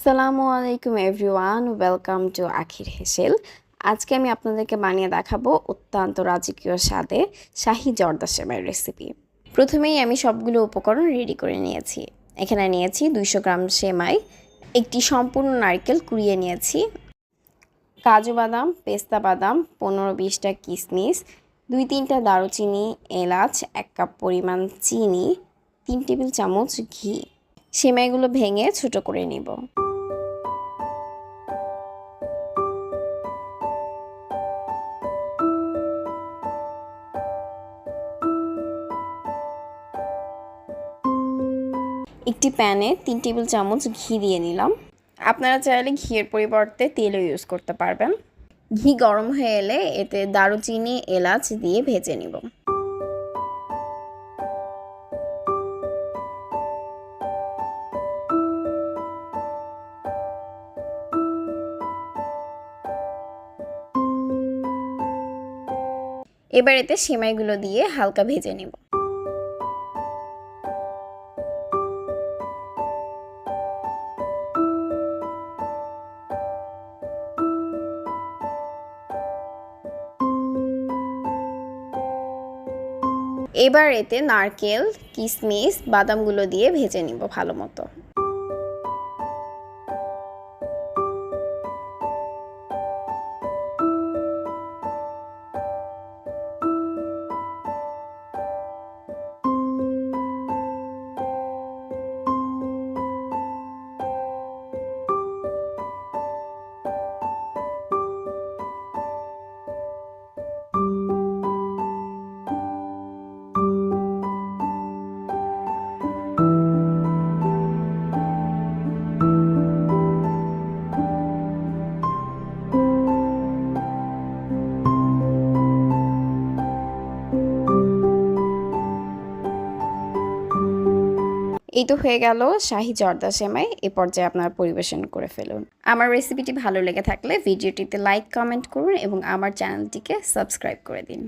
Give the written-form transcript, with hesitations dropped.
আসসালামু আলাইকুম everyone, welcome to আখির হেসেল। আজকে আমি আপনাদেরকে বানিয়ে দেখাবো অত্যন্ত রাজকীয় স্বাদে শাহি জর্দা সেমাইয়ের রেসিপি। প্রথমেই আমি সবগুলো উপকরণ রেডি করে নিয়েছি। এখানে নিয়েছি 200 গ্রাম সেমাই, একটি সম্পূর্ণ নারকেল কুড়িয়ে নিয়েছি, কাজু বাদাম, পেস্তা বাদাম, 15-20টা কিশমিশ, 2-3টা দারুচিনি, এলাচ, 1 কাপ পরিমাণ চিনি, 3 টেবিল চামচ ঘি। সেমাইগুলো ভেঙে ছোট করে নিব। একটি প্যানে 3 টেবিল চামচ ঘি দিয়ে নিলাম। আপনারা চাইলে ঘিয়ের পরিবর্তে তেলও ইউজ করতে পারবেন। ঘি গরম হয়ে এলে এতে দারুচিনি, এলাচ দিয়ে ভেজে নিব। এবার এতে সেমাইগুলো দিয়ে হালকা ভেজে নিব। এবার এতে নারকেল, কিশমিশ, বাদামগুলো দিয়ে ভেজে নিব ভালো মতো। এই তো হয়ে গেল শাহি জর্দা সেমাই। এ পর্যায়ে আপনারা পরিবেশন করে ফেলুন। আমার রেসিপিটি ভালো লেগে থাকলে ভিডিওটিতে লাইক, কমেন্ট করুন এবং আমার চ্যানেলটিকে সাবস্ক্রাইব করে দিন।